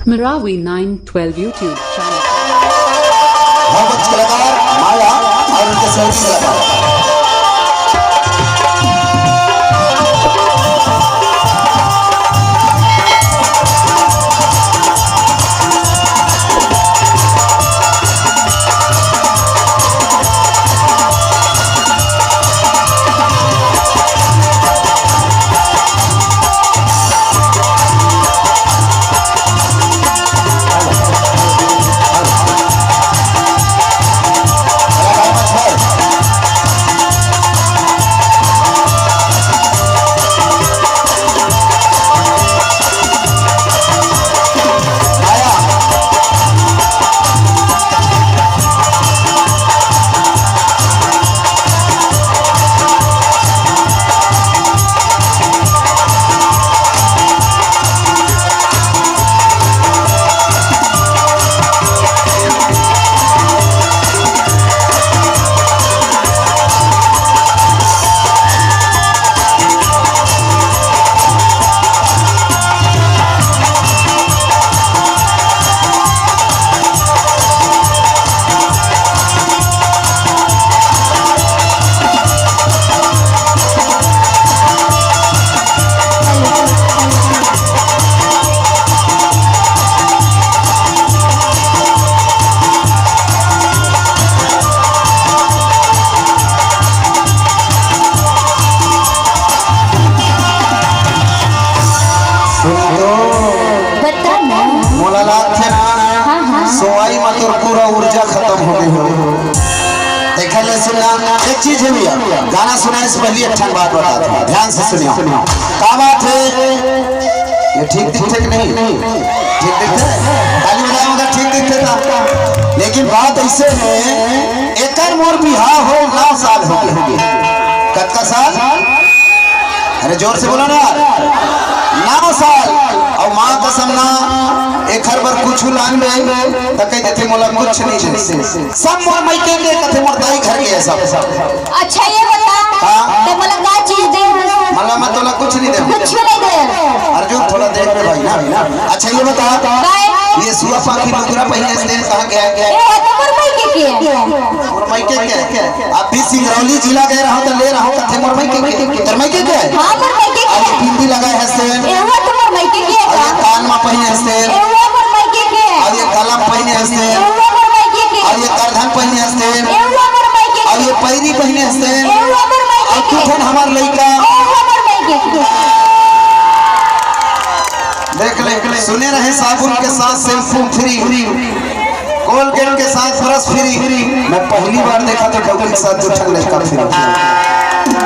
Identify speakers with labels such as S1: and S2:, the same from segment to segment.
S1: Marawi 912 YouTube channel.
S2: Mohammad कलाकार माया और उनके सहयोगी कलाकार सोवाई मत और पूरा ऊर्जा खत्म हो गई हो। देखा ले सुना एक चीज है भैया, गाना सुनाने से पहले अच्छा बात बता दूं, ध्यान से सुनियो। क्या बात है? ये ठीक दिखते कि नहीं? ठीक दिखते ताली बजाए मगर ठीक दिखते था। लेकिन बात ऐसे है, एकर मोर बिहार हो 9 साल हो गए। कत का साल? अरे जोर से बोलो ना। 9 साल और माँ कसम ना एक हर बार कुछ लान में तक देते मोला कुछ नहीं दे सब मोर मायके के कथे मोर दाई घर के सब।
S3: अच्छा ये बता ते मोला का चीज दे?
S2: मला मत तोला कुछ नहीं दे।
S3: कुछ नहीं दे
S2: अर्जुन थोड़ा देख ले भाई ना। अच्छा ये बता ये सुआ पाखी नुकरा पहले से दिन कहां गया?
S3: ए तो मोर मायके के
S2: मोर मायके के अब भी सिंगरौली जिला गए रहो तो ले रहो कथे मोर मायके के तेरे मायके के?
S3: हां मोर मायके के।
S2: अब बिंदी लगाए है से
S3: ए वो तो मोर मायके के।
S2: और ये कान में पहने है से
S3: ए वो मोर मायके के।
S2: और ये गला में पहने है से
S3: ए वो मोर मायके के।
S2: और ये करधन पहने है से
S3: ए वो मोर मायके के।
S2: और ये पैरी पहने है से
S3: ए वो मोर मायके
S2: और
S3: के।
S2: कुठन हमार लइका
S3: ए वो मोर मायके के।
S2: देख ले सुने रहे साबुन के साथ शैम्पू फ्री, कोलगेट के साथ ब्रश फ्री। मैं पहली बार देखा तो डॉक्टर के साथ जो ठगने का फ्री।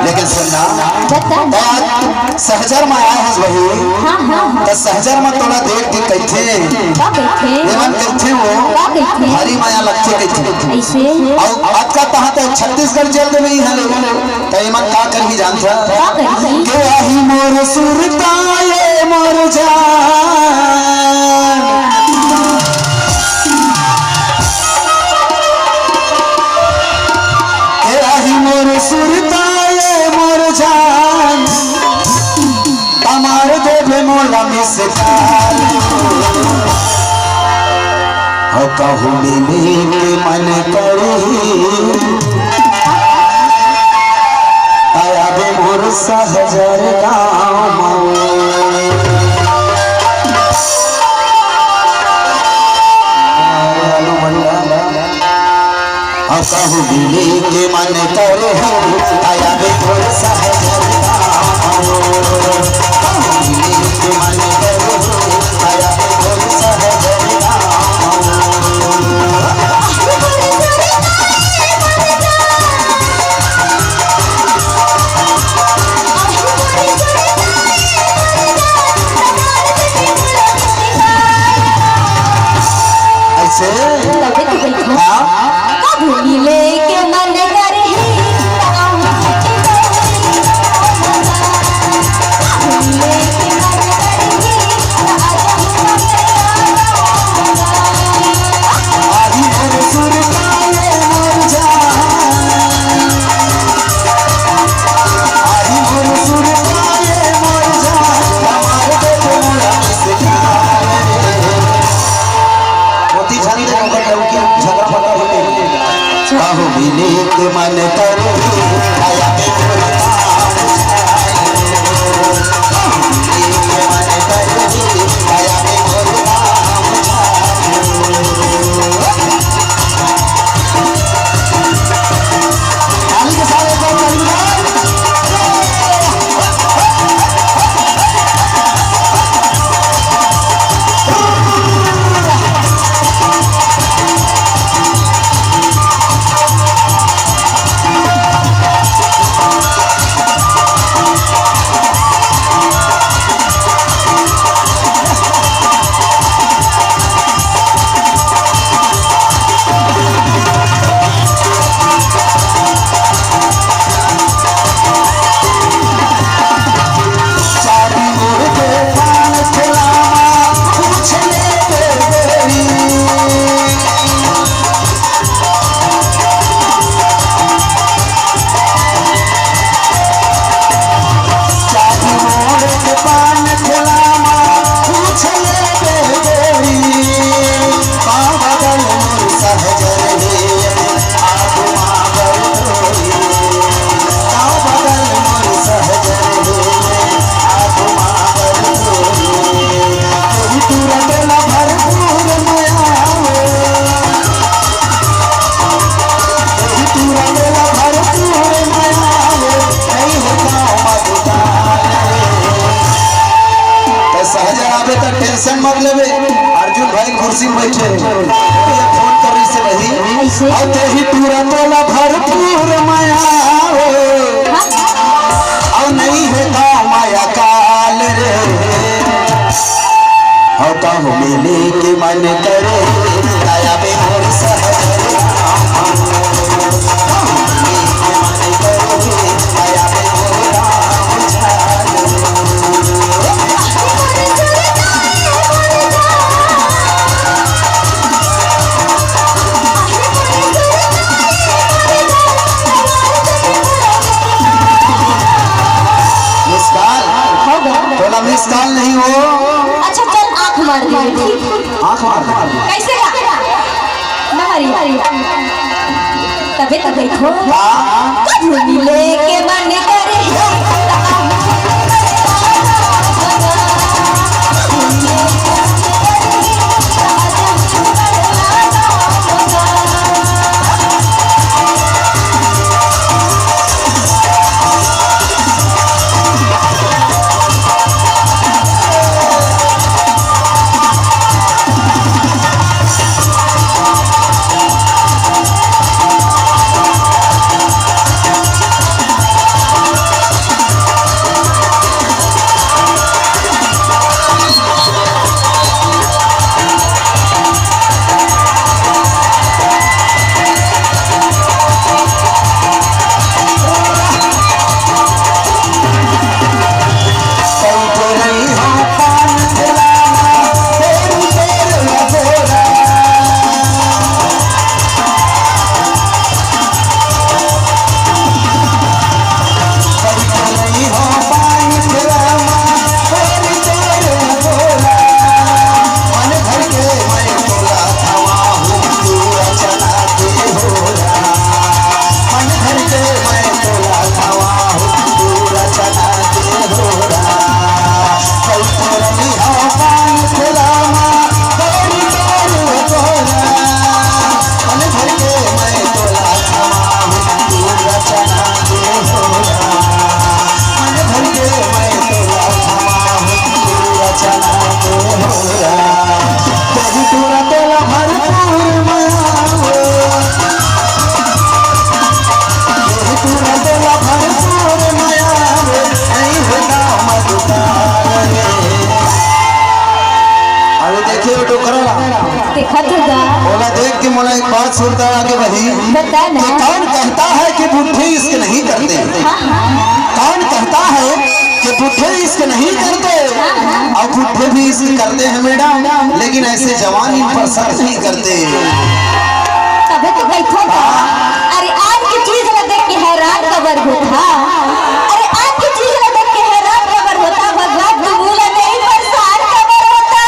S2: लेकिन सुनना
S3: बता
S2: सहजर में आया है वही।
S3: हां
S2: तो सहजर में थोड़ा देख के कहथे
S3: का कहथे
S2: एवं कहथे वो
S3: का कहथे
S2: हरी माया लगते कहथे
S3: ऐसे
S2: और आज का तहां तो छत्तीसगढ़ जेल में ही है तो एमन का कर ही जानता
S3: का कहथे
S2: के आही मोर सुरताए मोर जान के आही मोर सुरताए मोर जान तमार देवे मोला मिसकाल हो कहू मिले के मन करी आया बे मोर सहजर गाँव कहू मिले के मन करे आया बे मोर सहजर गाँव कहू मिले के मन करे आया बे मोर सहजर
S3: मिले के मन करे
S2: मिले के मन करे आया के मोर काम मिले के मन करे आया के मोर काम के सारे को टेंशन मत लेवे। अर्जुन भाई कुर्सी में बैठे फोन कर से वही आते ही पूरा तोला भरपूर माया और नहीं है गाँव माया काल रे और कहूँ मिले के मन करे दया में मोर सहज मिस कॉल नहीं हो।
S3: अच्छा चल आँख मार दे।
S2: आँख मार दे
S3: कैसे ना हरी तबे तक देखो मिले के मन करे
S2: देख के मोला एक बात सुनता आगे वही कौन कहता है कि बुढ़े इश्क नहीं करते कौन कहता है कि बुढ़े इश्क नहीं करते और बुढ़े भी इश्क करते हैं मैडम लेकिन ऐसे जवान इन पर शक नहीं करते
S3: तबे तो बैठो अरे आज की चीज ना देख के हैरान खबर होता अरे आज की चीज ना देख के हैरान खबर होता भगवान की भूला नहीं परेशान खबर होता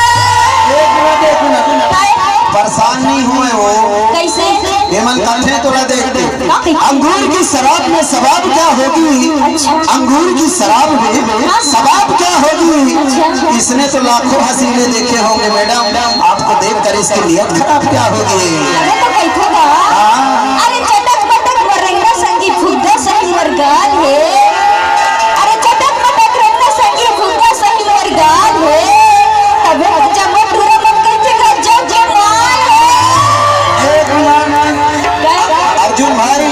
S2: परेशान नहीं हुए वो
S3: कैसे
S2: हेमंत कल ने तोड़ा देख दे अंगूर की शराब में सवाब क्या होगी? अंगूर की शराब में सवाब क्या होगी? इसने तो लाखों हसीने देखे होंगे मैडम, आपको देखकर इसकी नियत खराब क्या होगी?
S3: अरे तो कैसे बा? अरे चटक पटक वरंगा संगी फुग्गा सही मरगाल है। अरे चटक पटक रंगा संगी फुग्गा सही मरगाल है। तबे तो चमक टूरा मन कैसे गजब जमाल है।
S2: अर्जुन भाई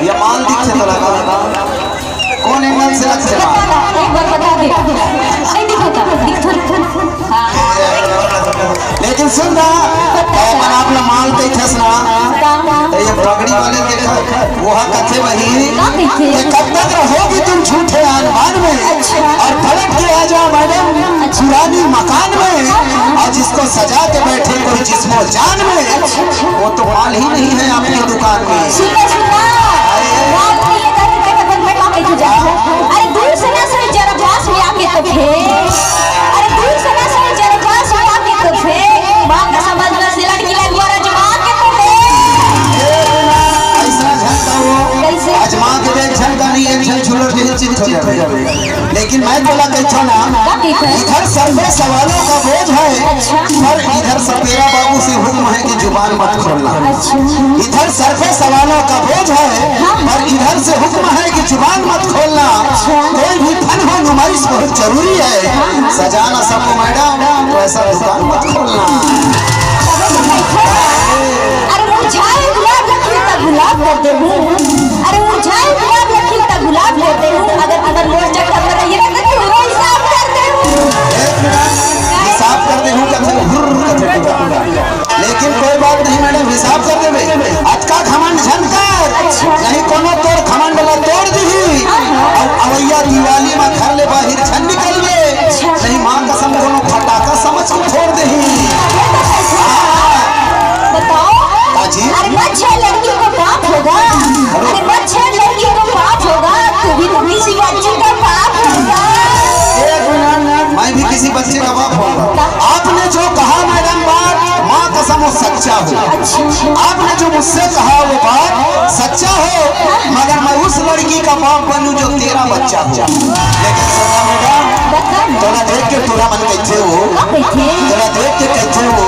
S2: ये माल दिखे तो लगा कौन एंगल से लग से
S3: एक बार बता दे। नहीं दिखता दिखता।
S2: लेकिन सुन अपन आप लोग माल कैथस ना तो ये पगड़ी वाले देखा वो कथे वही कि कब तक रहोगी तुम झूठे आनमान में और पलट के आ जाओ मैडम पुरानी मकान में, और जिसको सजा के बैठे कोई जिस्मो जान में वो तो माल ही नहीं है आपकी दुकान में।
S3: सुना सुना माल नहीं है तो कैसे बन में आके तू जा। अरे दूर से ना सही जरा पास में आके तो फे। अरे दूर से ना सही जरा पास में आके तो फे। मां का समझ में से लड़की लगवा रजमा के तो फे।
S2: ऐसा झटका वो
S3: कैसे
S2: अजमा के देख झटका नहीं एक झल झुलर के चित हो जाए। लेकिन मैं बोला कहता ना इधर सर पे सवालों का बोझ है पर इधर सपेरा बाबू से हुक्म है कि जुबान मत खोलना। इधर सर पे सवालों का बोझ है पर इधर से हुक्म है कि जुबान मत खोलना। कोई भी फन हो नुमाइश बहुत जरूरी है, सजाना सबको मैडम तो ऐसा दुकान मत खोलना।
S3: अरे मुरझाए गुलाब लखी तब गुलाब कर दे हूं। अरे मुरझाए गुलाब लखी तब गुलाब कर दे हूं। अगर मोर्चा कर रही है तो तू हिसाब कर दे हूं।
S2: हिसाब कर दे हूं लेकिन कोई बात नहीं मैडम हिसाब कर देवे। आज का घमंड झनकर नहीं कोनो तोड़ घमंड ला तोड़ दी और अवैया दिवाली में घर ले बाहर झन निकलवे नहीं मां कसम कोनो फटाका समझ के छोड़ दे।
S3: बताओ
S2: काजी
S3: अरे बच्चे लड़की को पाप होगा। अरे बच्चे लड़की को पाप होगा तू भी तो किसी बच्चे का पाप होगा।
S2: मैं भी किसी बच्चे का बाप होगा। आपने जो कहा मैडम बात माँ कसम वो सच्चा हो। आपने जो मुझसे कहा वो बात सच्चा हो मगर मैं उस लड़की का बाप बनूं जो तेरा बच्चा हो। लेकिन सुना मैडम थोड़ा देख के पूरा मन कैसे हो, थोड़ा देख के कैसे हो